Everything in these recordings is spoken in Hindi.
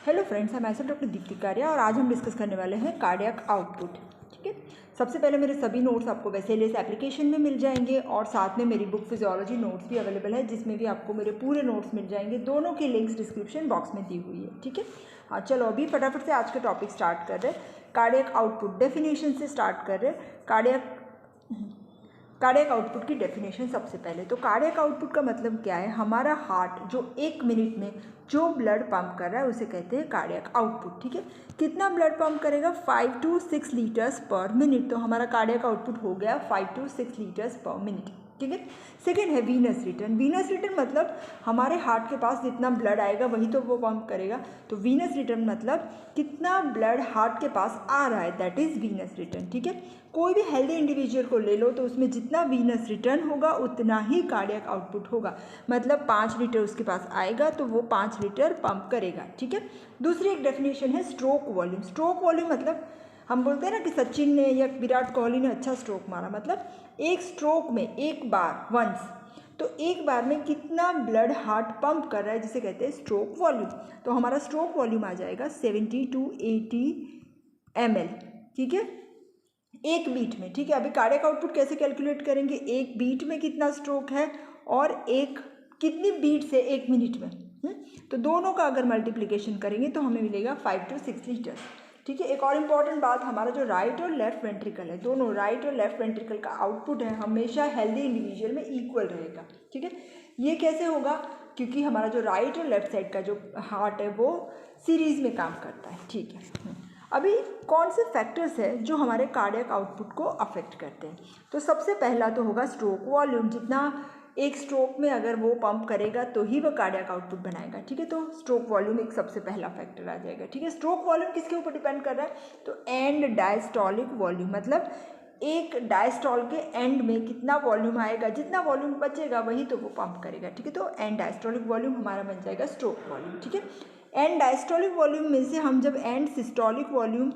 हेलो फ्रेंड्स, मैं मैसेज डॉक्टर दीप्ति कारिया और आज हम डिस्कस करने वाले हैं कार्डियक आउटपुट। ठीक है, सबसे पहले मेरे सभी नोट्स आपको वैसे इस एप्लीकेशन में मिल जाएंगे और साथ में मेरी बुक फिजियोलॉजी नोट्स भी अवेलेबल है, जिसमें भी आपको मेरे पूरे नोट्स मिल जाएंगे। दोनों की लिंक्स डिस्क्रिप्शन बॉक्स में दी हुई है। ठीक है, हाँ चलो अभी फटाफट से आज का टॉपिक स्टार्ट कर रहे हैं। कार्डियक आउटपुट डेफिनेशन से स्टार्ट कर रहे हैं। कार्डियक आउटपुट की डेफिनेशन सबसे पहले तो कार्डियक आउटपुट का मतलब क्या है? हमारा हार्ट जो 1 मिनट में जो ब्लड पंप कर रहा है उसे कहते हैं कार्डियक आउटपुट। ठीक है, कितना ब्लड पंप करेगा? 5 to 6 लीटर्स पर मिनट। तो हमारा कार्डियक आउटपुट हो गया 5 to 6 लीटर्स पर मिनट। ठीक है, सेकेंड है वीनस रिटर्न। वीनस रिटर्न मतलब हमारे हार्ट के पास जितना ब्लड आएगा वही तो वो पंप करेगा। तो वीनस रिटर्न मतलब कितना ब्लड हार्ट के पास आ रहा है, दैट इज वीनस रिटर्न। ठीक है, कोई भी हेल्दी इंडिविजुअल को ले लो तो उसमें जितना वीनस रिटर्न होगा उतना ही कार्डियक आउटपुट होगा। मतलब 5 लीटर उसके पास आएगा तो वो 5 लीटर पंप करेगा। ठीक है, दूसरी एक डेफिनेशन है स्ट्रोक वॉल्यूम। स्ट्रोक वॉल्यूम मतलब हम बोलते हैं ना कि सचिन ने या विराट कोहली ने अच्छा स्ट्रोक मारा, मतलब एक स्ट्रोक में एक बार वंस, तो एक बार में कितना ब्लड हार्ट पंप कर रहा है जिसे कहते हैं स्ट्रोक वॉल्यूम। तो हमारा स्ट्रोक वॉल्यूम आ जाएगा 70 to 80 ml। ठीक है, एक बीट में। ठीक है, अभी कार्डियक आउटपुट कैसे कैलकुलेट करेंगे? एक बीट में कितना स्ट्रोक है और एक कितनी बीट से 1 मिनट में। तो दोनों का अगर मल्टीप्लिकेशन करेंगे तो हमें मिलेगा 5 to 6 लीटर। ठीक है, एक और इम्पॉर्टेंट बात, हमारा जो राइट और लेफ्ट वेंट्रिकल है, दोनों राइट और लेफ्ट वेंट्रिकल का आउटपुट है हमेशा हेल्दी इंडिविजुअल में इक्वल रहेगा। ठीक है, ये कैसे होगा? क्योंकि हमारा जो राइट और लेफ्ट साइड का जो हार्ट है वो सीरीज में काम करता है। ठीक है, अभी कौन से फैक्टर्स है जो हमारे कार्डियक आउटपुट को अफेक्ट करते हैं? तो सबसे पहला तो होगा स्ट्रोक वॉल्यूम। जितना एक स्ट्रोक में अगर वो पंप करेगा तो ही वो कार्डियक आउटपुट बनाएगा। ठीक है, तो स्ट्रोक वॉल्यूम एक सबसे पहला फैक्टर आ जाएगा। ठीक है, स्ट्रोक वॉल्यूम किसके ऊपर डिपेंड कर रहा है? तो एंड डायस्टोलिक वॉल्यूम, मतलब एक डायस्टोल के एंड में कितना वॉल्यूम आएगा, जितना वॉल्यूम बचेगा वही तो वो पंप करेगा। ठीक है, तो एंड डायस्टोलिक वॉल्यूम हमारा बन जाएगा स्ट्रोक वॉल्यूम। ठीक है, एंड डायस्टोलिक वॉल्यूम में से हम जब एंड सिस्टोलिक वॉल्यूम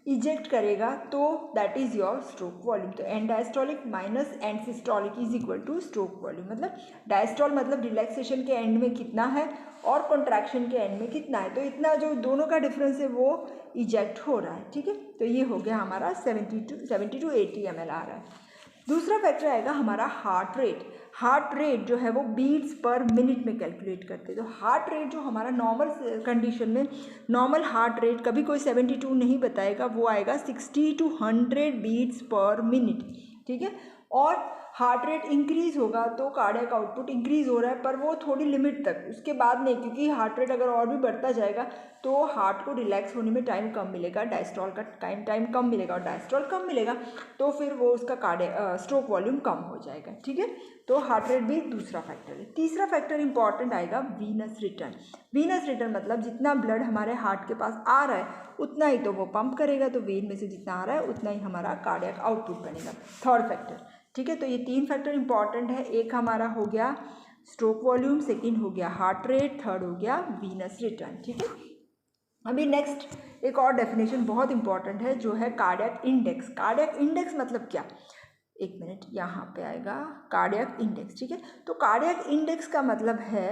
इजेक्ट करेगा तो that is your stroke volume. तो end diastolic minus end systolic is equal to stroke volume. मतलब डायस्टोल मतलब रिलैक्सेशन के एंड में कितना है और कॉन्ट्रैक्शन के एंड में कितना है, तो इतना जो दोनों का डिफरेंस है वो इजेक्ट हो रहा है। ठीक है, तो ये हो गया हमारा 70 to 80 ml आ रहा है। दूसरा फैक्टर आएगा हमारा हार्ट रेट। हार्ट रेट जो है वो बीट्स पर मिनट में कैलकुलेट करते हैं। तो हार्ट रेट जो हमारा नॉर्मल कंडीशन में, नॉर्मल हार्ट रेट कभी कोई 72 नहीं बताएगा, वो आएगा 60 to 100 बीट्स पर मिनट। ठीक है, और हार्ट रेट इंक्रीज होगा तो कार्डियक आउटपुट इंक्रीज हो रहा है, पर वो थोड़ी लिमिट तक, उसके बाद नहीं, क्योंकि हार्ट रेट अगर और भी बढ़ता जाएगा तो हार्ट को रिलैक्स होने में टाइम कम मिलेगा, डायस्टोल का टाइम कम मिलेगा और डायस्टोल कम मिलेगा तो फिर वो उसका स्ट्रोक वॉल्यूम कम हो जाएगा। ठीक है, तो हार्ट रेट भी दूसरा फैक्टर है। तीसरा फैक्टर इंपॉर्टेंट आएगा वीनस रिटर्न। वीनस रिटर्न मतलब जितना ब्लड हमारे हार्ट के पास आ रहा है उतना ही तो वो पंप करेगा, तो वेन में से जितना आ रहा है उतना ही हमारा कार्डियक आउटपुट बनेगा। Third factor. ठीक है, तो ये 3 फैक्टर इंपॉर्टेंट है। एक हमारा हो गया स्ट्रोक वॉल्यूम, सेकंड हो गया हार्ट रेट, थर्ड हो गया वीनस रिटर्न। ठीक है, अभी नेक्स्ट एक और डेफिनेशन बहुत इंपॉर्टेंट है जो है कार्डियक इंडेक्स। कार्डियक इंडेक्स मतलब क्या? एक मिनट, यहाँ पे आएगा कार्डियक इंडेक्स। ठीक है, तो कार्डियक इंडेक्स का मतलब है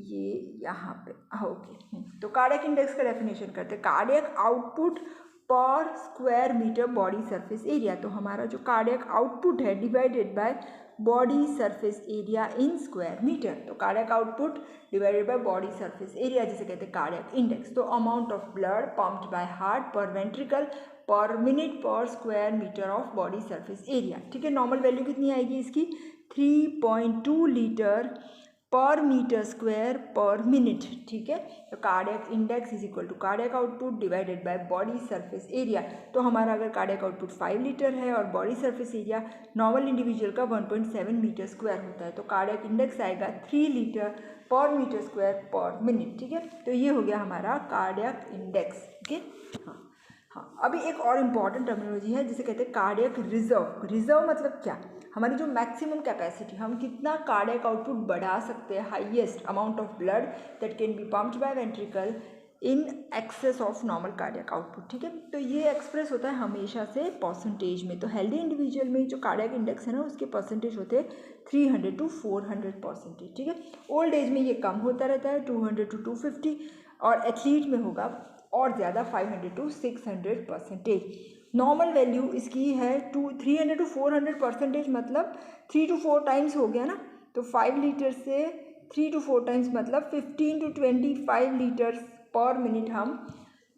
ये यहाँ पे, ओके। तो कार्डियक इंडेक्स का डेफिनेशन करते हैं, cardiac output per square metre body surface area. तो हमारा जो कार्डियक आउटपुट है divided by body surface area in square metre. तो cardiac output divided by body surface area जिसे कहते हैं कार्डियक इंडेक्स। तो amount of blood pumped by heart per ventricle per minute per square metre of body surface area. ठीक है, नॉर्मल वैल्यू कितनी आएगी इसकी? 3.2 लीटर पर मीटर स्क्वायर पर मिनट। ठीक है, तो cardiac index is equal to cardiac output divided by body surface area. तो हमारा अगर कार्डियक आउटपुट 5 लीटर है और body surface area normal individual का 1.7 मीटर स्क्वायर होता है, तो कार्डियक इंडेक्स आएगा 3 लीटर पर मीटर स्क्वायर पर मिनट। ठीक है, तो ये हो गया हमारा कार्डियक इंडेक्स। ओके, हाँ, अभी एक और इम्पॉर्टेंट टर्मिनोलॉजी है जिसे कहते हैं कार्डियक रिजर्व। रिजर्व मतलब क्या? हमारी जो मैक्सिमम कैपेसिटी, हम कितना कार्डियक आउटपुट बढ़ा सकते हैं, highest amount of blood that can be pumped bye ventricle in excess of normal cardiac output, ठीक है। तो ये एक्सप्रेस होता है हमेशा से परसेंटेज में। तो हेल्दी इंडिविजुअल में जो कार्डियक इंडेक्स है ना, उसके परसेंटेज होते हैं 300 to 400%, ठीक है। ओल्ड एज में ये कम होता रहता है 200 to 250, और एथलीट में होगा और ज़्यादा 500 to 600%। नॉर्मल वैल्यू इसकी है 300 to 400%, मतलब 3 to 4 टाइम्स हो गया ना। तो 5 लीटर से 3 to 4 टाइम्स मतलब 15 to 25 लीटर्स पर मिनट हम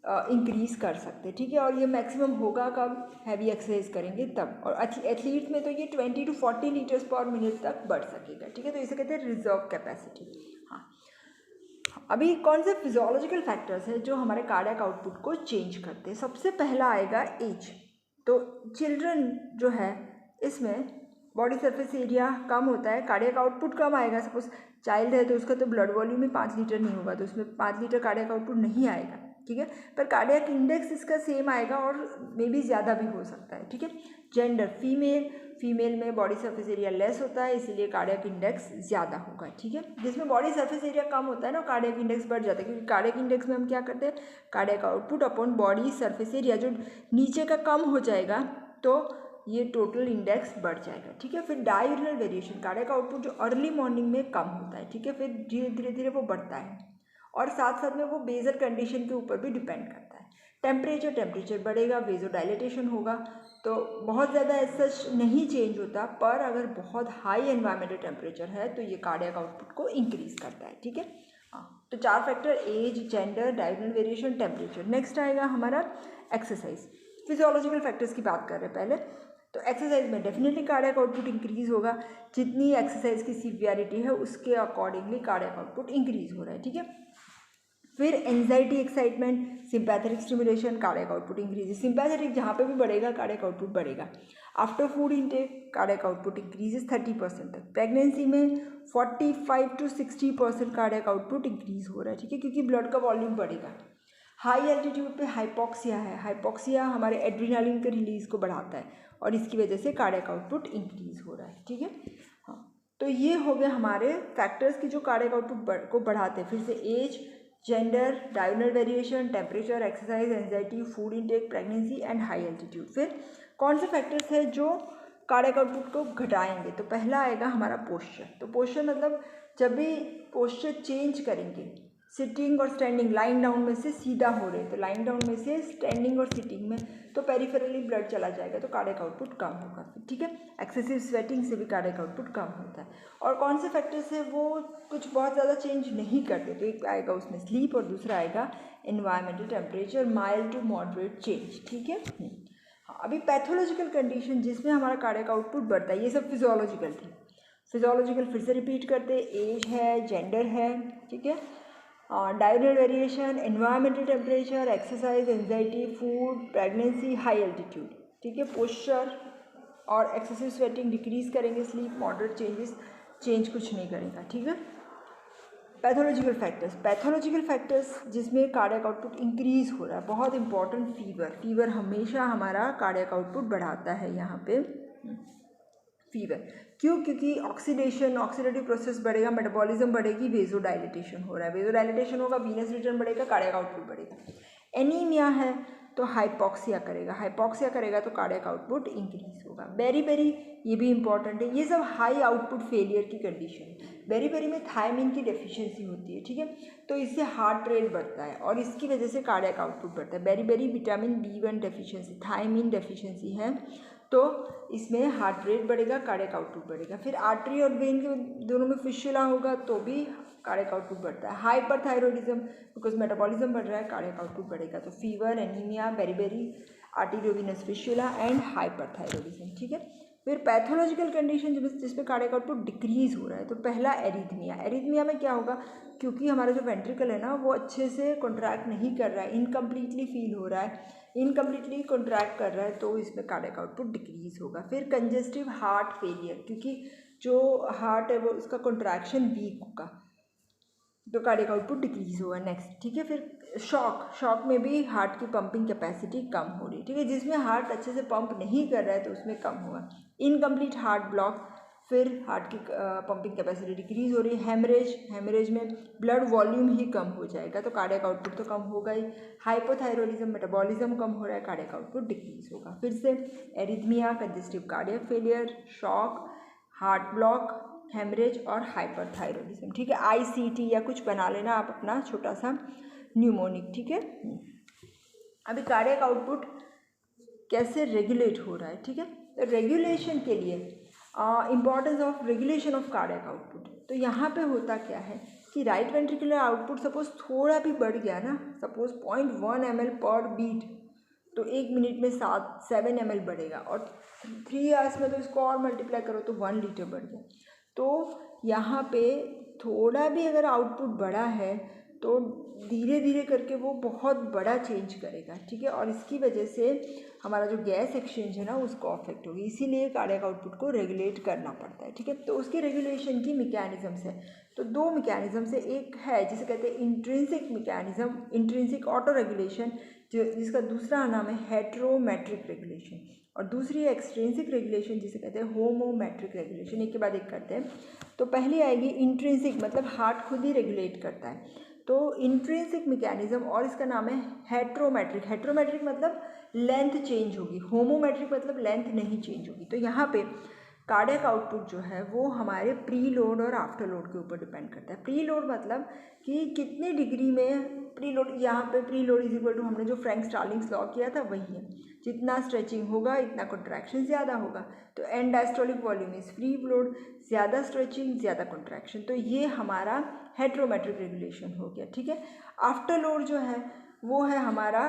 इंक्रीज़ कर सकते हैं, ठीक है। और ये मैक्सिमम होगा कब, हैवी एक्सरसाइज करेंगे तब। और एथलीट में तो ये 20 to 40 लीटर्स पर मिनट तक बढ़ सकेगा, ठीक है। तो इसे कहते हैं रिजर्व कैपेसिटी। हाँ, अभी कौन से फिजियोलॉजिकल फैक्टर्स हैं जो हमारे कार्डियक आउटपुट को चेंज करते हैं। सबसे पहला आएगा एज। तो चिल्ड्रन जो है इसमें बॉडी सरफेस एरिया कम होता है, कार्डियक आउटपुट कम आएगा। सपोज चाइल्ड है तो उसका तो ब्लड वॉल्यूम ही 5 लीटर नहीं होगा, तो उसमें 5 लीटर कार्डियक आउटपुट नहीं आएगा, ठीक है। पर कार्डियक इंडेक्स इसका सेम आएगा और मे बी ज़्यादा भी हो सकता है, ठीक है। जेंडर, फीमेल में बॉडी सरफेस एरिया लेस होता है, इसीलिए कार्डियक इंडेक्स ज़्यादा होगा, ठीक है। जिसमें बॉडी सरफेस एरिया कम होता है ना, कार्डियक इंडेक्स बढ़ जाता है, क्योंकि कार्डियक इंडेक्स में हम क्या करते हैं, cardiac output upon body surface area, जो नीचे का कम हो जाएगा तो ये टोटल इंडेक्स बढ़ जाएगा, ठीक है। फिर डायurnal वेरिएशन, कार्डियक आउटपुट जो अर्ली मॉर्निंग में कम होता है, ठीक है, फिर धीरे धीरे वो बढ़ता है, और साथ साथ में वो बेजल कंडीशन के ऊपर भी डिपेंड करता है। टेम्परेचर बढ़ेगा, वेजोडाइलेटेशन होगा। तो बहुत ज़्यादा सच नहीं चेंज होता, पर अगर बहुत हाई एनवायरमेंटल टेम्परेचर है तो ये कार्डियक आउटपुट को इंक्रीज़ करता है, ठीक है। हाँ, तो 4 factor, age, gender, diurnal variation, temperature. Next आएगा हमारा एक्सरसाइज। फिजियोलॉजिकल फैक्टर्स की बात कर रहे हैं पहले। तो एक्सरसाइज में डेफिनेटली कार्डियक आउटपुट इंक्रीज़ होगा। जितनी एक्सरसाइज की सीवियरिटी है उसके अकॉर्डिंगली कार्डियक आउटपुट इंक्रीज़ हो रहा है, ठीक है। फिर anxiety, excitement, sympathetic stimulation, cardiac output increases. Sympathetic जहाँ पे भी बढ़ेगा कार्डियक आउटपुट बढ़ेगा। After food intake cardiac output increases 30% तक। प्रेगनेंसी में 45 to 60% कार्डियक आउटपुट इंक्रीज हो रहा है, ठीक है, क्योंकि ब्लड का वॉल्यूम बढ़ेगा। हाई एल्टीट्यूड पे हाइपोक्सिया है। हाइपोक्सिया हमारे एड्रीनालिन के रिलीज को बढ़ाता है और इसकी वजह से कार्डियक आउटपुट इंक्रीज हो रहा है, ठीक है। हाँ, तो ये हो गया हमारे फैक्टर्स की जो कार्डियक आउटपुट को बढ़ाते हैं। फिर से age, gender, diurnal variation, temperature, exercise, anxiety, food intake, pregnancy and high altitude. फिर कौन से फैक्टर्स हैं जो कार्डियक आउटपुट को घटाएंगे। तो पहला आएगा हमारा पोस्चर। तो पोस्चर मतलब जब भी पोस्चर चेंज करेंगे, सिटिंग और स्टैंडिंग, लाइंग डाउन में से सीधा हो रहे हैं तो लाइंग डाउन में से स्टैंडिंग और सिटिंग में, तो पेरिफेरली ब्लड चला जाएगा तो कार्डियक आउटपुट कम होगा, ठीक है। एक्सेसिव स्वेटिंग से भी कार्डियक आउटपुट कम होता है। और कौन से फैक्टर्स है वो कुछ बहुत ज़्यादा चेंज नहीं करते। तो एक आएगा उसमें स्लीप और दूसरा आएगा environmental temperature, mild to moderate change, ठीक है। हाँ, अभी पैथोलॉजिकल कंडीशन जिसमें हमारा कार्डियक आउटपुट बढ़ता है, ये सब फिजियोलॉजिकल थी। फिजियोलॉजिकल फिर से रिपीट करते, एज है, जेंडर है, ठीक है, diurnal variation, environmental temperature, exercise, anxiety, food, pregnancy, high altitude, ठीक है। पोस्चर और एक्सेसिव स्वेटिंग डिक्रीज करेंगे, स्लीप, मॉडरेट चेंजेस, चेंज कुछ नहीं करेगा, ठीक है। पैथोलॉजिकल फैक्टर्स जिसमें कार्डियक आउटपुट इंक्रीज हो रहा है, बहुत इंपॉर्टेंट, फीवर हमेशा हमारा कार्डियक आउटपुट बढ़ाता है। यहाँ पे फीवर क्यों, क्योंकि ऑक्सीडेटिव प्रोसेस बढ़ेगा, मेटाबॉलिज्म बढ़ेगी, वेजोडाइलेटेशन हो रहा है, वेजोडाइलेटेशन होगा, वीनस रिटर्न बढ़ेगा, कार्डियक आउटपुट बढ़ेगा। एनीमिया है तो हाइपोक्सिया करेगा तो कार्डियक आउटपुट इंक्रीज होगा। बेरी ये भी इंपॉर्टेंट है। ये सब हाई आउटपुट फेलियर की कंडीशन है। बेरी में थायमिन की डेफिशिएंसी होती है, ठीक है, तो इससे हार्ट रेट बढ़ता है और इसकी वजह से कार्डियक आउटपुट बढ़ता है। Beri vitamin B1 deficiency, thiamine deficiency है, तो इसमें हार्ट रेट बढ़ेगा, कार्डियक आउटपुट बढ़ेगा। फिर आर्टरी और वेन के दोनों में फिस्टुला होगा तो भी कार्डियक आउटपुट बढ़ता है। हाइपरथायरॉयडिज्म, बिकॉज मेटाबॉलिज्म बढ़ रहा है, कार्डियक आउटपुट बढ़ेगा। तो fever, anaemia, beri, arteriovenous fistula and hyperthyroidism, ठीक है। फिर पैथोलॉजिकल कंडीशन जिसमें कार्डियक आउटपुट डिक्रीज हो रहा है, तो पहला एरिथमिया में क्या होगा, क्योंकि हमारा जो वेंट्रिकल है ना वो अच्छे से कॉन्ट्रैक्ट नहीं कर रहा है, इनकम्प्लीटली फील हो रहा है, इनकम्प्लीटली कॉन्ट्रैक्ट कर रहा है, तो इसमें कार्डियक आउटपुट डिक्रीज होगा। फिर कंजेस्टिव हार्ट फेलियर, क्योंकि जो हार्ट है वो उसका कॉन्ट्रैक्शन वीक होगा तो कार्डियक आउटपुट डिक्रीज होगा। नेक्स्ट, ठीक है। फिर शॉक में भी हार्ट की पंपिंग कैपेसिटी कम हो रही है, ठीक है, जिसमें हार्ट अच्छे से पंप नहीं कर रहा है तो उसमें कम होगा। इनकम्प्लीट हार्ट ब्लॉक, फिर हार्ट की पंपिंग कैपेसिटी डिक्रीज हो रही है। हेमरेज में ब्लड वॉल्यूम ही कम हो जाएगा, तो कार्डियक आउटपुट तो कम होगा ही। हाइपोथायरॉयडिज्म, मेटाबॉलिज्म कम हो रहा है, कार्डियक आउटपुट डिक्रीज होगा। फिर से arrhythmia, congestive cardiac failure, shock, heart block, haemorrhage और हाइपरथायरॉयडिज्म। ठीक है, ICT या कुछ बना लेना आप अपना छोटा सा न्यूमोनिक। ठीक है, अभी कार्डियक आउटपुट कैसे रेगुलेट हो रहा है। ठीक है, तो रेगुलेशन के लिए importance of regulation of cardiac output. तो यहाँ पे होता क्या है कि राइट वेंट्रिकुलर आउटपुट सपोज थोड़ा भी बढ़ गया ना, सपोज 0.1 ml पर बीट, तो 1 मिनट में 7 ml बढ़ेगा, और 3 आवर्स में तो इसको और मल्टीप्लाई करो तो 1 लीटर बढ़ गया। तो यहाँ पे थोड़ा भी अगर आउटपुट बढ़ा है तो धीरे धीरे करके वो बहुत बड़ा चेंज करेगा। ठीक है, और इसकी वजह से हमारा जो गैस एक्सचेंज है ना उसको अफेक्ट होगी, इसीलिए कार्डियक आउटपुट को रेगुलेट करना पड़ता है। ठीक है, तो उसकी रेगुलेशन की मैकेनिज्म्स है, तो 2 मैकेनिज्म से, एक है जिसे कहते हैं intrinsic mechanism, intrinsic auto regulation, जिसका दूसरा नाम है हेट्रोमेट्रिक रेगुलेशन, और दूसरी है एक्सट्रिंसिक रेगुलेशन जिसे कहते हैं होमोमेट्रिक रेगुलेशन। एक के बाद एक करते हैं। तो पहली आएगी इंट्रिंसिक, मतलब हार्ट खुद ही रेगुलेट करता है, तो इंट्रिंसिक मैकेनिज्म, और इसका नाम है हेट्रोमेट्रिक। हेट्रोमेट्रिक मतलब लेंथ चेंज होगी, होमोमेट्रिक मतलब लेंथ नहीं चेंज होगी। तो यहाँ पे कार्डियक आउटपुट जो है वो हमारे प्री लोड और आफ्टर लोड के ऊपर डिपेंड करता है। प्री लोड मतलब कि कितने डिग्री में प्री लोड, यहाँ पे preload is equal to हमने जो फ्रैंक स्टार्लिंग्स लॉ किया था वही है, जितना स्ट्रेचिंग होगा इतना कॉन्ट्रैक्शन ज़्यादा होगा। तो end diastolic volume is free load, ज़्यादा स्ट्रेचिंग ज़्यादा कॉन्ट्रैक्शन, तो ये हमारा हेट्रोमेट्रिक रेगुलेशन हो गया। ठीक है, आफ्टर लोड जो है वो है हमारा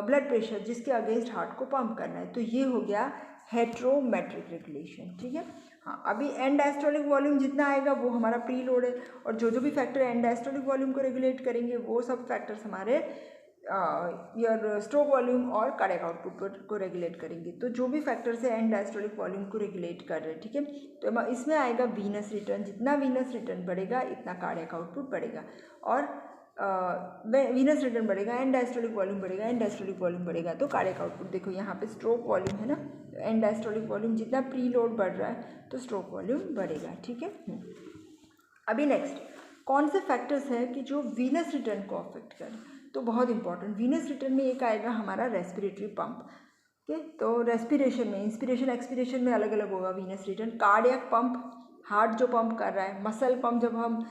ब्लड प्रेशर जिसके अगेंस्ट हार्ट को पंप करना है, तो ये हो गया हेट्रोमेट्रिक रेगुलेशन। ठीक है, हाँ, अभी एंड डायस्टोलिक वॉल्यूम जितना आएगा वो हमारा प्री लोड है, और जो भी फैक्टर एंड डायस्टोलिक वॉल्यूम को रेगुलेट करेंगे वो सब फैक्टर्स हमारे यार स्ट्रोक वॉल्यूम और कार्डियक आउटपुट को रेगुलेट करेंगे। तो जो भी फैक्टर्स है एंड डायस्टोलिक वॉल्यूम को रेगुलेट कर रहे हैं। ठीक है, तो इसमें आएगा वीनस रिटर्न, जितना वीनस रिटर्न बढ़ेगा इतना कार्डियक आउटपुट बढ़ेगा, और वीनस रिटर्न बढ़ेगा, एंड डायस्टोलिक वॉल्यूम बढ़ेगा, एंड डायस्टोलिक वॉल्यूम बढ़ेगा तो कार्डियक आउटपुट। देखो यहाँ पे स्ट्रोक वॉल्यूम है ना, एंड डायस्टोलिक वॉल्यूम जितना प्री लोड बढ़ रहा है तो स्ट्रोक वॉल्यूम बढ़ेगा। ठीक है, अभी नेक्स्ट कौन से फैक्टर्स हैं कि जो वीनस रिटर्न को अफेक्ट करें, तो बहुत इंपॉर्टेंट वीनस रिटर्न में एक आएगा हमारा रेस्पिरेटरी पंप। ठीक है, तो रेस्पिरेशन में इंस्पिरेशन एक्सपिरेशन में अलग अलग होगा venous return. Cardiac pump, heart जो पंप कर रहा है, मसल पंप जब हम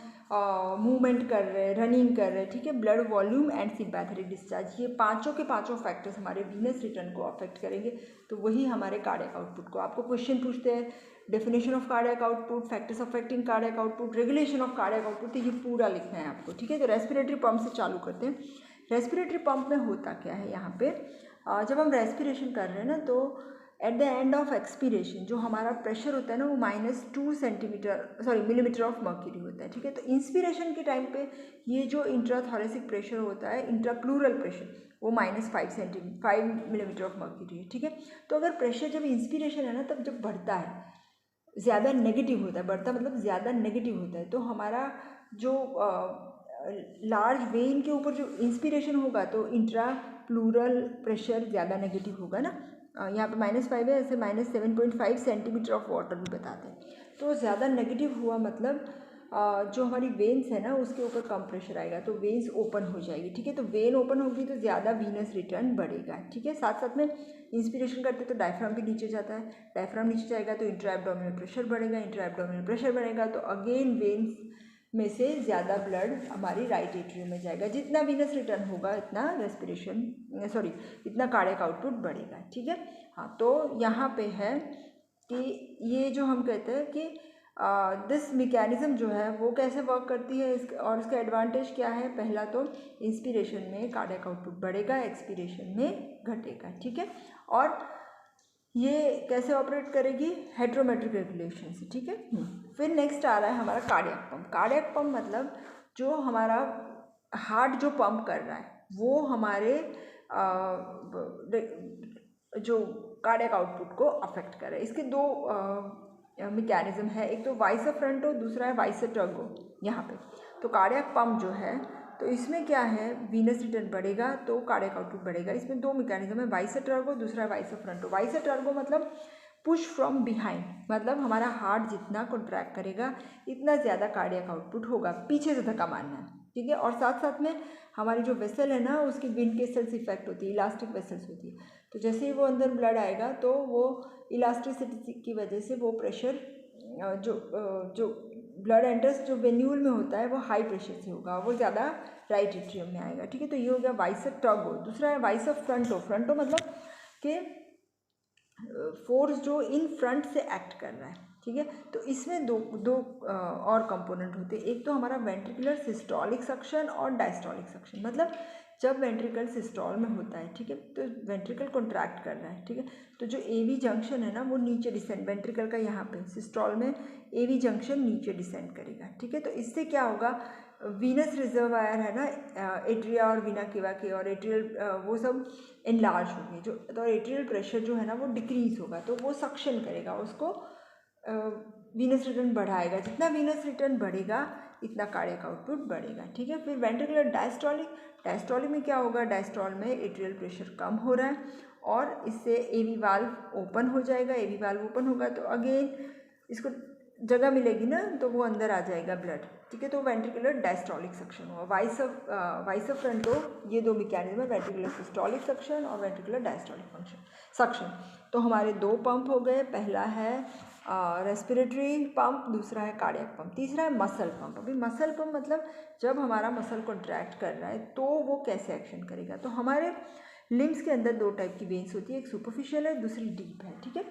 मूवमेंट कर रहे हैं, रनिंग कर रहे हैं। ठीक है, blood volume and sympathetic discharge, ये पांचों के पांचों फैक्टर्स हमारे वीनस रिटर्न को अफेक्ट करेंगे, तो वही हमारे कार्डियक आउटपुट को। आपको क्वेश्चन पूछते हैं definition of cardiac output, factors affecting cardiac output, regulation of cardiac output, तो ये पूरा लिखना है आपको। ठीक है, तो रेस्पिरेटरी पंप से चालू करते हैं। रेस्पिरेटरी पंप में होता क्या है, यहाँ पे जब हम रेस्पिरेशन कर रहे हैं ना, तो at the end of expiration जो हमारा प्रेशर होता है ना वो -2 मिलीमीटर ऑफ मर्क्यूरी होता है। ठीक है, तो इंस्पिरेशन के टाइम पे ये जो इंट्राथोरेसिक प्रेशर होता है, इंट्राप्लूरल प्रेशर, वो -5 मिलीमीटर ऑफ मर्क्यूरी है। ठीक है, तो अगर प्रेशर जब इंस्पिरेशन है ना तब जब बढ़ता है ज़्यादा नेगेटिव होता है, बढ़ता मतलब ज़्यादा नेगेटिव होता है, तो हमारा जो लार्ज वेन के ऊपर जो इंस्पिरेशन होगा तो इंट्रा प्लूरल प्रेशर ज़्यादा नेगेटिव होगा ना। यहाँ पे -5 है, ऐसे -7.5 सेंटीमीटर ऑफ वाटर भी बताते हैं, तो ज़्यादा नेगेटिव हुआ मतलब जो हमारी वेन्स है ना उसके ऊपर कम प्रेशर आएगा, तो वेन्स ओपन हो जाएगी। ठीक है, तो वेन ओपन होगी तो ज़्यादा वीनस रिटर्न बढ़ेगा। ठीक है, साथ साथ में इंस्पिरेशन करते तो डायफ्राम भी नीचे जाता है, डायफ्राम नीचे जाएगा तो इंट्रा एब्डोमिनल प्रेशर बढ़ेगा, इंट्रा एब्डोमिनल प्रेशर बढ़ेगा तो अगेन वेन्स में से ज़्यादा ब्लड हमारी राइट एट्रियम में जाएगा, जितना वीनस रिटर्न होगा इतना इतना कार्डियक आउटपुट बढ़ेगा। ठीक है, हाँ, तो यहाँ पे है कि ये जो हम कहते हैं कि दिस मैकेनिज्म जो है वो कैसे वर्क करती है और इसका एडवांटेज क्या है। पहला तो इंस्पिरेशन में कार्डियक आउटपुट बढ़ेगा, एक्सपिरेशन में घटेगा। ठीक है, और ये कैसे ऑपरेट करेगी, हेट्रोमेट्रिक रेगुलेशन से। ठीक है, फिर नेक्स्ट आ रहा है हमारा कार्डियक पंप। कार्डियक पंप मतलब जो हमारा हार्ट जो पंप कर रहा है वो हमारे जो कार्डियक आउटपुट को अफेक्ट कर रहा है। इसके दो मैकेनिज्म है, एक तो वाइस फ्रंटो, दूसरा है वाइस टर्गो। यहाँ पे तो कार्डियक पंप जो है तो इसमें क्या है, वीनस रिटर्न बढ़ेगा तो कार्डियक आउटपुट बढ़ेगा। इसमें दो मैकेनिज्म है, वाइस टर्गो, दूसरा है वाइस फ्रंटो। वाइस टर्गो मतलब पुश फ्रॉम बिहाइंड, मतलब हमारा हार्ट जितना कॉन्ट्रैक्ट करेगा इतना ज़्यादा कार्डियक आउटपुट होगा, पीछे से धक्का मारना है, ठीक है। और साथ साथ में हमारी जो वेसल है ना उसकी विंड केसल्स इफेक्ट होती है, इलास्टिक वेसल्स होती है, तो जैसे ही वो अंदर ब्लड आएगा तो वो इलास्टिसिटी की वजह से वो प्रेशर जो ब्लड एंटर्स जो वेन्यूल में होता है वो हाई प्रेशर से होगा, वो ज़्यादा राइट एट्रियम में आएगा, ठीक है। तो ये हो गया वाइस ऑफ टर्बो। दूसरा है वाइस ऑफ फ्रंटो। फ्रंटो मतलब कि फोर्स जो इन फ्रंट से एक्ट कर रहा है, ठीक है। तो इसमें दो और कंपोनेंट होते हैं, एक तो हमारा वेंट्रिकुलर सिस्टोलिक सक्शन और डायस्टोलिक सक्शन। मतलब जब वेंट्रिकल सिस्टोल में होता है, ठीक है, तो वेंट्रिकल कॉन्ट्रैक्ट कर रहा है, ठीक है, तो जो एवी जंक्शन है ना वो नीचे डिसेंड, वेंट्रिकल का यहाँ पे सिस्टोल में एवी जंक्शन नीचे डिसेंड करेगा, ठीक है। तो इससे क्या होगा, वीनस रिजर्वायर है ना, एट्रिया और वीना केवा के और एट्रियल वो सब एनलार्ज होंगे, जो तो एट्रियल प्रेशर जो है ना वो डिक्रीज होगा, तो वो सक्शन करेगा उसको, वीनस रिटर्न बढ़ाएगा, जितना वीनस रिटर्न बढ़ेगा इतना कार्डियक आउटपुट बढ़ेगा, ठीक है। फिर वेंट्रिकुलर डायस्टोलिक। डायस्टोलिक में क्या होगा, डायस्टोल में एट्रियल प्रेशर कम हो रहा है और इससे एवी वाल्व ओपन हो जाएगा, एवी वाल्व ओपन होगा तो अगेन इसको जगह मिलेगी ना, तो वो अंदर आ जाएगा ब्लड, ठीक है। तो वेंट्रिकुलर डायस्टोलिक सक्शन हुआ। वाइस ऑफ फ्रंटो, ये दो मैकेनिज्म है, वेंट्रिकुलर सिस्टोलिक सक्शन और वेंट्रिकुलर डायस्टोलिक सक्शन। तो हमारे दो पंप हो गए, पहला है रेस्पिरेटरी पंप, दूसरा है कार्डियक पंप, तीसरा है मसल पंप। अभी मसल पंप मतलब जब हमारा मसल कॉन्ट्रैक्ट कर रहा है तो वो कैसे एक्शन करेगा। तो हमारे लिम्स के अंदर दो टाइप की वेन्स होती है, एक सुपरफिशियल है, दूसरी डीप है, ठीक है।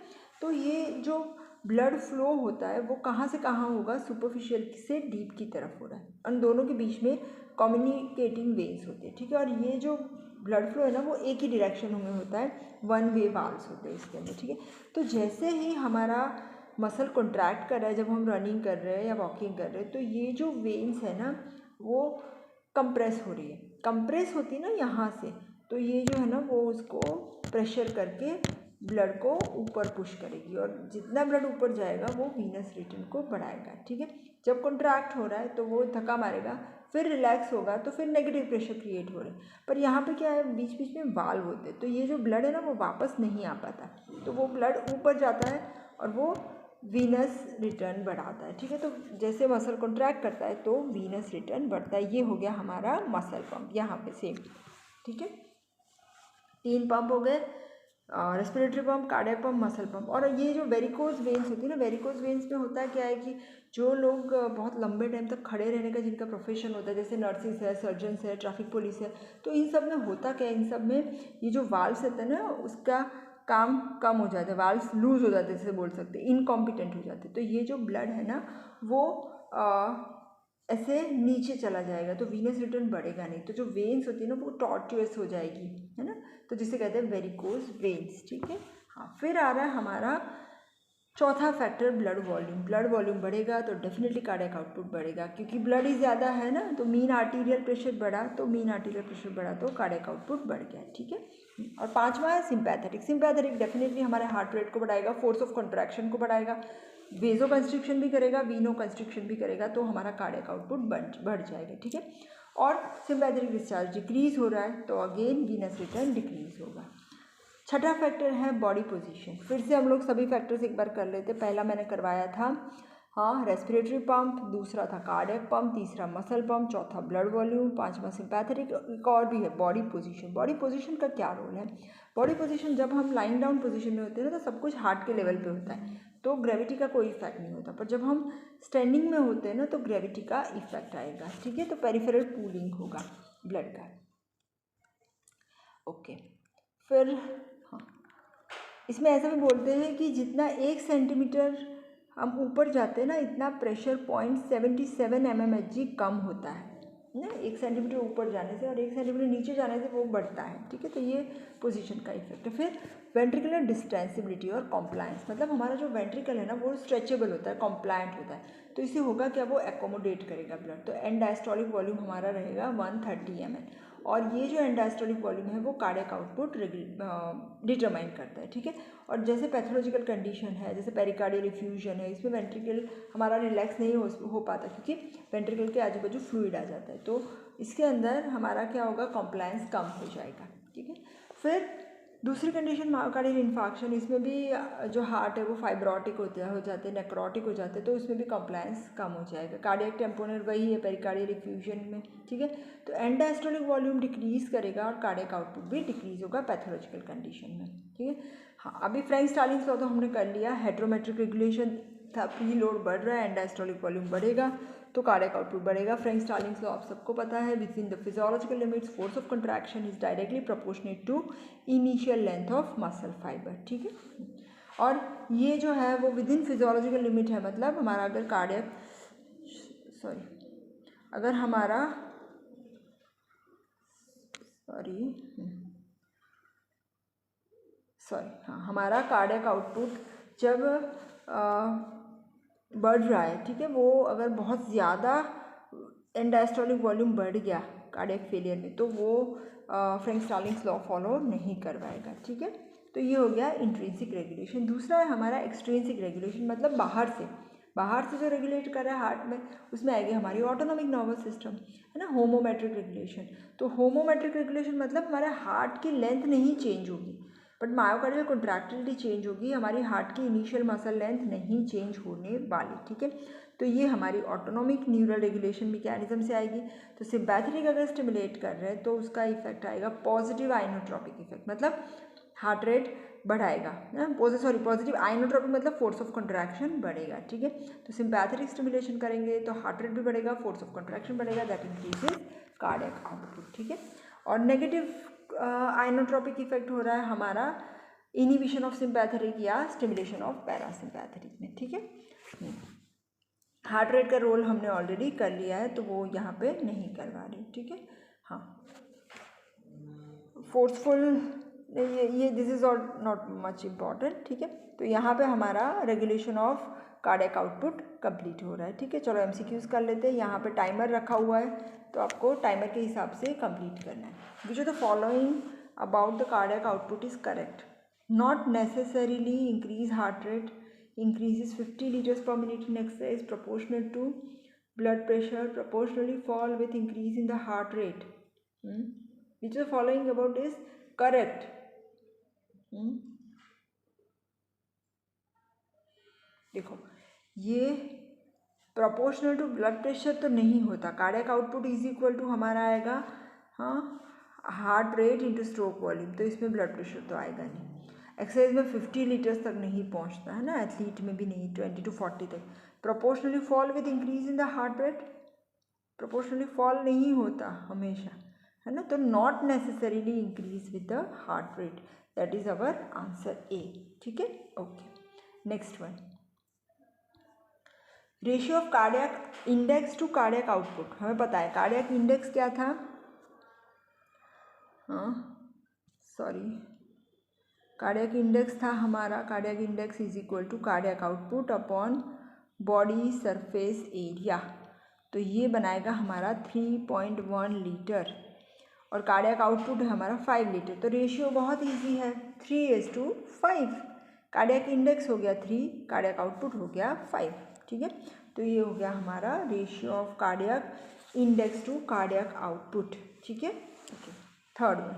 तो ये जो ब्लड फ्लो होता है वो कहाँ से कहाँ होगा, सुपरफिशियल से डीप की तरफ हो रहा है, उन दोनों के बीच में कम्युनिकेटिंग वेन्स होते हैं, ठीक है। और ये जो ब्लड फ्लो है ना वो एक ही डायरेक्शन में होता है, वन वे वाल्व्स होते हैं इसके अंदर, ठीक है। तो जैसे ही हमारा मसल कॉन्ट्रैक्ट कर रहा है, जब हम रनिंग कर रहे हैं या वॉकिंग कर रहे हैं, तो ये जो वेन्स है ना वो कंप्रेस हो रही है, कंप्रेस होती है ना यहाँ से, तो ये जो है ना वो उसको प्रेशर करके ब्लड को ऊपर पुश करेगी और जितना ब्लड ऊपर जाएगा वो वीनस रिटर्न को बढ़ाएगा, ठीक है। जब कॉन्ट्रैक्ट हो रहा है तो वो धक्का मारेगा, फिर रिलैक्स होगा तो फिर नेगेटिव प्रेशर क्रिएट हो रहा है, पर यहाँ पे क्या है, बीच बीच में वाल्व होते हैं, तो ये जो ब्लड है ना वो वापस नहीं आ पाता, तो वो ब्लड ऊपर जाता है और वो वीनस रिटर्न बढ़ाता है, ठीक है। तो जैसे मसल कॉन्ट्रैक्ट करता है तो वीनस रिटर्न बढ़ता है। ये हो गया हमारा मसल पंप, यहाँ पे सेम, ठीक है। तीन पंप हो गए, respiratory pump, cardiac pump, muscle pump. और ये जो वेरिकोज वेन्स होती है ना, वेरिकोज वेन्स में होता क्या है कि जो लोग बहुत लंबे टाइम तक खड़े रहने का जिनका प्रोफेशन होता है, जैसे नर्सिस है, सर्जन्स है, ट्रैफिक पुलिस है, तो इन सब में होता क्या है, इन सब में ये जो वाल्व्स होता है ना उसका काम कम हो जाता है, वाल्व्स लूज हो जाते हैं, जैसे बोल सकते हैं इनकॉम्पिटेंट हो जाते हैं, तो ये जो ब्लड है ना वो ऐसे नीचे चला जाएगा, तो वीनस रिटर्न बढ़ेगा नहीं, तो जो वेन्स होती है ना वो टॉर्चुअस हो जाएगी, है ना, तो जिसे कहते हैं वेरिकोज वेन्स, ठीक है। हाँ, फिर आ रहा है हमारा चौथा factor, blood volume. Blood volume बढ़ेगा तो डेफिनेटली कार्डियक आउटपुट बढ़ेगा, क्योंकि ब्लड ही ज़्यादा है ना, तो मीन आर्टीरियल प्रेशर बढ़ा तो मीन आर्टीरियल प्रेशर बढ़ा तो कार्डियक आउटपुट बढ़ गया, ठीक है। और पांचवा है सिंपैथेटिक। सिंपैथेटिक डेफिनेटली हमारे हार्ट रेट को बढ़ाएगा, फोर्स ऑफ कॉन्ट्रैक्शन को बढ़ाएगा, वेजो कंस्ट्रिक्शन भी करेगा, वीनो कंस्ट्रिक्शन भी करेगा, तो हमारा कार्डियक आउटपुट बढ़ जाएगा, ठीक है। और सिंपैथेटिक डिस्चार्ज डिक्रीज हो रहा है तो अगेन वीनस रिटर्न डिक्रीज होगा। छठा फैक्टर है बॉडी पोजीशन। फिर से हम लोग सभी फैक्टर्स एक बार कर लेते। पहला मैंने करवाया था रेस्पिरेटरी पंप, दूसरा था कार्डियक पंप, तीसरा मसल पंप, चौथा ब्लड वॉल्यूम, पांचवा सिंपैथेटिक। एक और भी है बॉडी पोजीशन। बॉडी पोजीशन का क्या रोल है, बॉडी पोजीशन जब हम लाइंग डाउन पोजीशन में होते हैं ना तो सब कुछ हार्ट के लेवल पे होता है, तो ग्रेविटी का कोई इफेक्ट नहीं होता, पर जब हम स्टैंडिंग में होते हैं ना तो ग्रेविटी का इफेक्ट आएगा, ठीक है। तो पेरिफेरल पूलिंग होगा ब्लड का, ओके। फिर हाँ, इसमें ऐसा भी बोलते हैं कि जितना 1 सेंटीमीटर हम ऊपर जाते हैं ना इतना प्रेशर 0.77 mmHg कम होता है ना, 1 सेंटीमीटर ऊपर जाने से, और 1 सेंटीमीटर नीचे जाने से वो बढ़ता है, ठीक है। तो ये पोजीशन का इफेक्ट है। फिर वेंट्रिकुलर डिस्टेंसिबिलिटी और कॉम्प्लायंस, मतलब हमारा जो वेंट्रिकल है ना वो स्ट्रेचेबल होता है, कॉम्प्लायंट होता है, तो इससे होगा क्या, वो एकोमोडेट करेगा ब्लड। तो एंड डायस्टोलिक वॉल्यूम हमारा रहेगा 130 ml, और ये जो एंड डायस्टोलिक वॉल्यूम है वो कार्डियक आउटपुट डिटरमाइन करता है, ठीक है। और जैसे पैथोलॉजिकल कंडीशन है, जैसे पेरिकार्डियल इफ्यूजन है, इसमें वेंट्रिकल हमारा रिलैक्स नहीं हो पाता, क्योंकि वेंट्रिकल के आजू बाजू फ्लूइड आ जाता है, तो इसके अंदर हमारा क्या होगा, कॉम्प्लायंस कम हो जाएगा, ठीक है। फिर दूसरी कंडीशन मायोकार्डियल इन्फार्क्शन, इसमें भी जो हार्ट है वो फाइब्रोटिक हो जाते हैं, नेक्रोटिक हो जाते हैं, तो इसमें भी कंप्लायंस कम हो जाएगा। कार्डियक टेम्पोनेट वही है पेरिकार्डियल इफ्यूजन में, ठीक है। तो एंड डायस्टोलिक वॉल्यूम डिक्रीज करेगा और कार्डियक आउटपुट भी डिक्रीज होगा पैथोलॉजिकल कंडीशन में, ठीक है। हाँ, अभी फ्रैंक स्टार्लिंग्स लॉ तो हमने कर लिया, हेट्रोमेट्रिक रेगुलेशन था, प्री लोड बढ़ रहा है, एंड डायस्टोलिक वॉल्यूम बढ़ेगा तो कार्डियक आउटपुट बढ़ेगा। फ्रैंक स्टार्लिंग्स लॉ आप सबको पता है, within the physiological limits force of contraction is directly proportionate to initial length of muscle fibre, ठीक है। और ये जो है वो विद इन फिजियोलॉजिकल लिमिट है, मतलब हमारा अगर कार्डियक अगर हमारा हमारा कार्डियक आउटपुट जब बढ़ रहा है, ठीक है, वो अगर बहुत ज़्यादा एंड डायस्टोलिक वॉल्यूम बढ़ गया कार्डियक फेलियर में, तो वो फ्रैंक स्टार्लिंग्स लॉ फॉलो नहीं करवाएगा, ठीक है। तो ये हो गया इंट्रिंसिक रेगुलेशन। दूसरा है हमारा एक्सट्रिंसिक रेगुलेशन, मतलब बाहर से जो रेगुलेट कर रहा है हार्ट में, उसमें आएगी हमारी ऑटोनॉमिक नर्वस सिस्टम, है ना, होमोमेट्रिक रेगुलेशन। तो होमोमेट्रिक रेगुलेशन मतलब हमारे हार्ट की लेंथ नहीं चेंज होगी, बट मायोकार्डियल कॉन्ट्रैक्टिलिटी चेंज होगी, हमारी हार्ट की इनिशियल मसल लेंथ नहीं चेंज होने वाली, ठीक है। तो ये हमारी ऑटोनॉमिक न्यूरल रेगुलेशन मैकेनिज्म से आएगी। तो सिम्पैथेटिक अगर स्टिमुलेट कर रहे हैं तो उसका इफेक्ट आएगा पॉजिटिव आइनोट्रोपिक इफेक्ट, मतलब हार्ट रेट बढ़ाएगा, पॉजिटिव आइनोट्रोपिक मतलब फोर्स ऑफ कंट्रैक्शन बढ़ेगा, ठीक है। तो सिम्पैथेटिक स्टिमुलेशन करेंगे तो हार्ट रेट भी बढ़ेगा, फोर्स ऑफ कंट्रैक्शन बढ़ेगा, दैट इंक्रीजेज कार्डियक आउटपुट, ठीक है। और नेगेटिव आइनोट्रोपिक इफेक्ट हो रहा है हमारा इनिबिशन ऑफ सिम्पैथेटिक या स्टिमुलेशन ऑफ पैरासिम्पैथेटिक में, ठीक है। हार्ट रेट का रोल हमने ऑलरेडी कर लिया है तो वो यहाँ पे नहीं करवा रही, ठीक है। हाँ, फोर्सफुल ये this is all not much important, ठीक है। तो यहाँ पे हमारा regulation of cardiac output complete हो रहा है, ठीक है। चलो एमसीक्यूज कर लेते हैं। यहाँ पे टाइमर रखा हुआ है तो आपको टाइमर के हिसाब से कंप्लीट करना है। Which of the following about the cardiac output is correct? Not necessarily increase heart rate, increases 50 liters per minute in exercise, proportional to blood pressure, proportionally fall with increase in the heart rate. Which of the following about is correct? देखो, ये प्रोपोर्शनल टू ब्लड प्रेशर तो नहीं होता। Cardiac output is equal to हमारा आएगा, हाँ, heart rate into stroke volume, तो इसमें ब्लड प्रेशर तो आएगा नहीं। एक्सरसाइज में 50 लीटर्स तक नहीं पहुंचता है ना, एथलीट में भी नहीं, 20 to 40 तक। Proportionally fall with increase in the heart rate, proportionally fall नहीं होता हमेशा, है ना। तो not necessarily increase with the heart rate, that is our answer A, ठीक है। Okay, next one, ratio of cardiac index to cardiac output. हमें पता है कार्डियक इंडेक्स क्या था, कार्डियक इंडेक्स था हमारा, cardiac index is equal to cardiac output upon body surface area. तो ये बनाएगा हमारा 3.1 लीटर और कार्डियक आउटपुट है हमारा 5 लीटर। तो रेशियो बहुत इजी है, 3:5। कार्डियक इंडेक्स हो गया 3, कार्डियक आउटपुट हो गया 5, ठीक है। तो ये हो गया हमारा ratio of cardiac index to cardiac output, ठीक है। Okay, third one,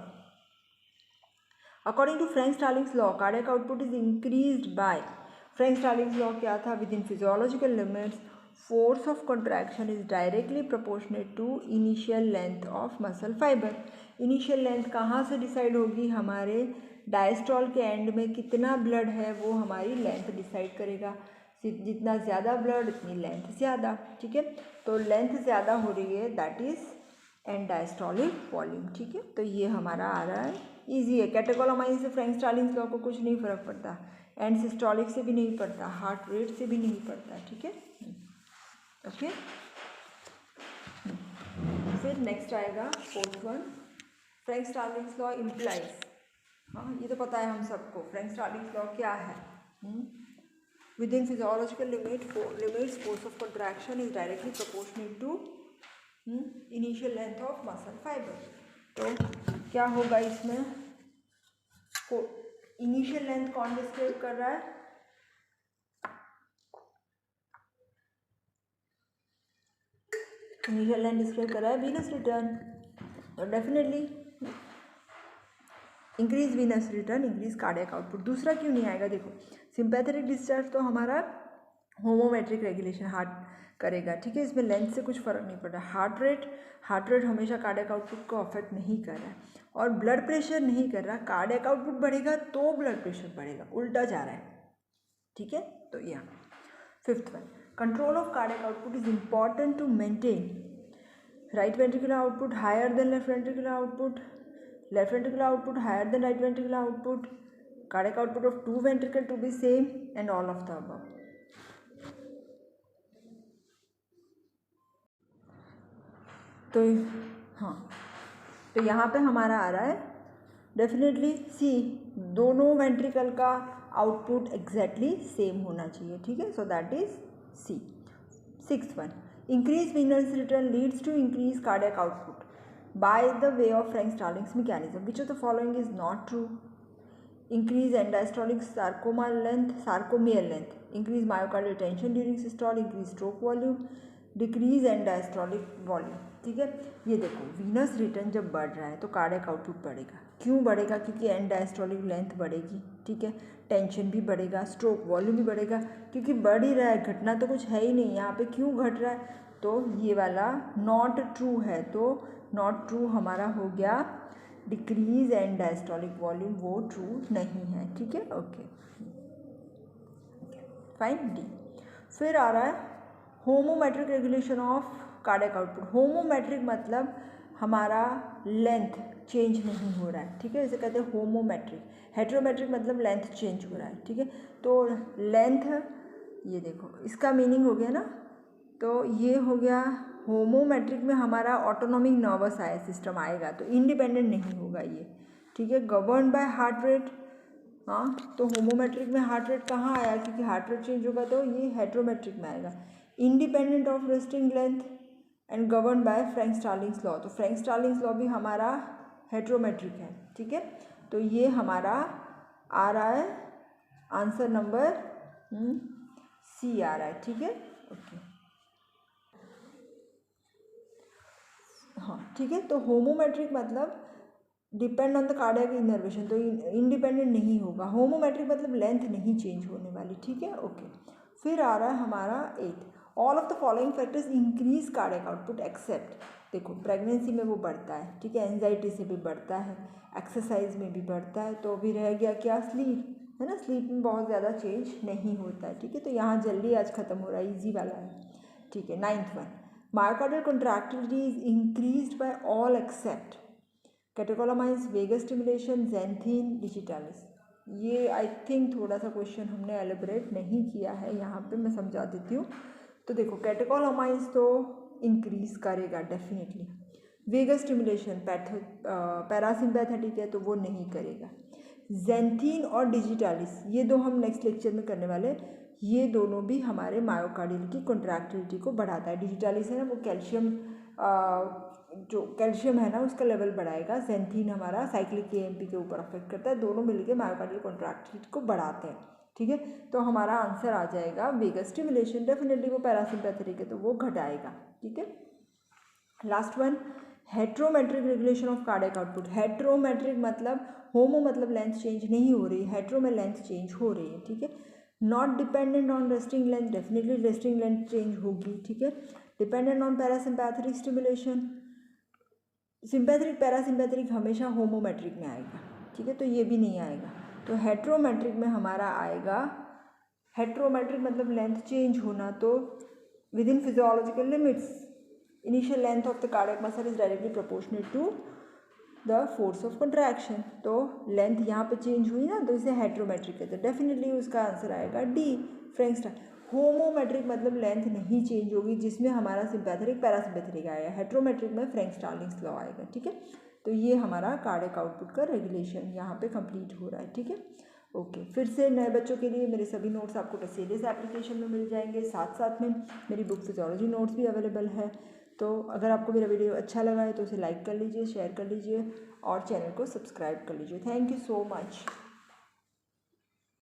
according to Frank Starling's law cardiac output is increased by, Frank Starling's law क्या था, within physiological limits force of contraction is directly proportionate to initial length of muscle fibre. Initial length कहाँ से डिसाइड होगी, हमारे डायस्टॉल के एंड में कितना ब्लड है वो हमारी लेंथ डिसाइड करेगा। जितना ज़्यादा ब्लड उतनी लेंथ ज़्यादा, ठीक है। तो लेंथ ज़्यादा हो रही है, that is and diastolic volume, ठीक है। तो ये हमारा आ रहा है, ईजी है। कैटेकोलामाइन से फ्रैंक स्टार्लिंग्स लॉ को कुछ नहीं फर्क पड़ता, एंड सिस्टोलिक से भी नहीं पड़ता, हार्ट रेट से भी नहीं पड़ता, ठीक है। ओके, फिर नेक्स्ट आएगा fourth one, Frank Starling's law implies. हाँ, ये तो पता है हम सबको, फ्रैंक स्टार्लिंग्स लॉ क्या है। Within physiological limits, force of contraction is directly proportional to initial length of muscle fiber. तो क्या होगा इसमें, इनिशियल लेंथ कौन डिस्क्राइब कर रहा है, इनिशियल लेंथ डिस्क्राइब कर रहा है वीनस रिटर्न, और definitely increase venous return, increase cardiac output. दूसरा क्यों नहीं आएगा, देखो सिंपैथेटिक डिस्चार्ज तो हमारा होमोमेट्रिक रेगुलेशन हार्ट करेगा, ठीक है, इसमें लेंथ से कुछ फ़र्क नहीं पड़ रहा। हार्ट रेट हमेशा कार्डियक आउटपुट को अफेक्ट नहीं कर रहा है, और ब्लड प्रेशर नहीं कर रहा। कार्डियक आउटपुट बढ़ेगा तो ब्लड प्रेशर बढ़ेगा, उल्टा जा रहा है, ठीक है। तो यहाँ fifth one, control of cardiac output is important to maintain right ventricular output higher than left ventricular output, left ventricular output higher than right ventricular output, cardiac output of two ventricle to be same, and all of the above. तो हाँ, तो यहाँ पे हमारा आ रहा है डेफिनेटली सी, दोनों वेंट्रिकल का आउटपुट एग्जैक्टली सेम होना चाहिए, ठीक है, so that is C. Sixth one, increase venous return leads to increase cardiac output by the way of Frank-Starling's mechanism. Which of the following is not true? Increase end-diastolic sarcomeal length, increase myocardial tension during systole, increase stroke volume, decrease end-diastolic volume, ठीक है। ये देखो वीनस रिटर्न जब बढ़ रहा है तो कार्डियक आउटपुट बढ़ेगा। क्यों बढ़ेगा? क्योंकि एंड डायस्टोलिक लेंथ बढ़ेगी, ठीक है, टेंशन भी बढ़ेगा, स्ट्रोक वॉल्यूम भी बढ़ेगा, क्योंकि बढ़ ही रहा है, घटना तो कुछ है ही नहीं यहाँ पे। क्यों घट रहा है? तो ये वाला नॉट ट्रू है, तो नॉट ट्रू हमारा हो गया डिक्रीज एंड डायस्टोलिक वॉल्यूम, वो ट्रू नहीं है, ठीक है, ओके फाइन। डी फिर आ रहा है होमोमेट्रिक रेगुलेशन ऑफ कार्डियक आउटपुट। होमोमेट्रिक मतलब हमारा लेंथ चेंज नहीं हो रहा है, ठीक है, इसे कहते हैं होमोमेट्रिक। हेट्रोमेट्रिक मतलब लेंथ चेंज हो रहा है, ठीक है। तो लेंथ, ये देखो इसका मीनिंग हो गया ना, तो ये हो गया होमोमेट्रिक में हमारा ऑटोनॉमिक नर्वस आया सिस्टम आएगा, तो इंडिपेंडेंट नहीं होगा ये, ठीक है, गवर्न बाय हार्ट रेट। हाँ, तो होमोमेट्रिक में हार्ट रेट कहाँ आया? क्योंकि हार्ट रेट चेंज होगा तो ये हेट्रोमेट्रिक में आएगा। Independent of resting length and govern by Frank Starling's law, तो फ्रैंक-स्टार्लिंग्स लॉ भी हमारा हेट्रोमेट्रिक है, ठीक है। तो ये हमारा आ रहा है आंसर नंबर सी आ रहा है, ठीक है, ओके हाँ, ठीक है। तो होमोमेट्रिक मतलब depend on the cardiac innervation, तो इंडिपेंडेंट नहीं होगा। होमोमेट्रिक मतलब लेंथ नहीं चेंज होने वाली, ठीक है, ओके। फिर आ रहा है हमारा 8, all of the following factors increase cardiac output except, देखो प्रेगनेंसी में वो बढ़ता है, ठीक है, एंजाइटी से भी बढ़ता है, एक्सरसाइज में भी बढ़ता है, तो अभी रह गया क्या? स्लीप, है ना, स्लीप में बहुत ज़्यादा चेंज नहीं होता है, ठीक है। तो यहाँ जल्दी आज ख़त्म हो रहा है, ईजी वाला है, ठीक है। 9th one, myocardial contractility is increased by all except catecholamines, vagus stimulation, xanthine, digitalis। ये आई थिंक थोड़ा सा क्वेश्चन हमने एलिब्रेट नहीं किया है, यहाँ पे मैं समझा देती हूँ। तो देखो कैटेकोलामाइंस तो इंक्रीज करेगा डेफिनेटली, वेगस स्टिमुलेशन पैरासिम्पैथेटिक है तो वो नहीं करेगा। xanthine और डिजिटालिस ये दो हम नेक्स्ट लेक्चर में करने वाले, ये दोनों भी हमारे मायोकार्डियल की कॉन्ट्रैक्टिलिटी को बढ़ाता है। डिजिटालिस है ना, वो कैल्शियम जो कैल्शियम है ना उसका लेवल बढ़ाएगा। xanthine हमारा साइक्लिक एएमपी के ऊपर अफेक्ट करता है, दोनों मिलकर मायोकार्डियल कॉन्ट्रैक्टिलिटी को बढ़ाते हैं, ठीक है। तो हमारा आंसर आ जाएगा वेगस स्टिमुलेशन, डेफिनेटली वो पैरासिम्पैथेटिक है तो वो घटाएगा, ठीक है। Last one, heterometric regulation of cardiac output. Heterometric मतलब होमो मतलब लेंथ चेंज नहीं हो रही, हेट्रो में लेंथ चेंज हो रही है, ठीक है। Not dependent on resting length, definitely resting length change होगी, ठीक है। Dependent on parasympathetic stimulation, sympathetic parasympathetic हमेशा होमोमेट्रिक में आएगा, ठीक है, तो ये भी नहीं आएगा। तो हेट्रोमेट्रिक में हमारा आएगा, हेट्रोमेट्रिक मतलब लेंथ चेंज होना, तो within physiological limits initial length of the cardiac muscle is directly proportionate to the force of contraction. तो लेंथ यहाँ पे चेंज हुई ना, तो इसे हेट्रोमेट्रिक कहते हैं, डेफिनेटली उसका आंसर आएगा डी, फ्रैंक-स्टार्लिंग। होमोमेट्रिक मतलब लेंथ नहीं चेंज होगी, जिसमें हमारा सिंपैथेटिक पैरासिम्पैथेटिक आएगा। हेट्रोमेट्रिक में फ्रैंक-स्टार्लिंग्स लॉ आएगा, ठीक है। तो ये हमारा कार्डियक आउटपुट का रेगुलेशन यहाँ पे कंप्लीट हो रहा है, ठीक है, ओके। फिर से नए बच्चों के लिए मेरे सभी नोट्स आपको टेसेलियस एप्लीकेशन में मिल जाएंगे, साथ साथ में मेरी बुक फिजियोलॉजी नोट्स भी अवेलेबल है। तो अगर आपको मेरा वीडियो अच्छा लगा है तो उसे लाइक कर लीजिए, शेयर कर लीजिए और चैनल को सब्सक्राइब कर लीजिए। Thank you so much.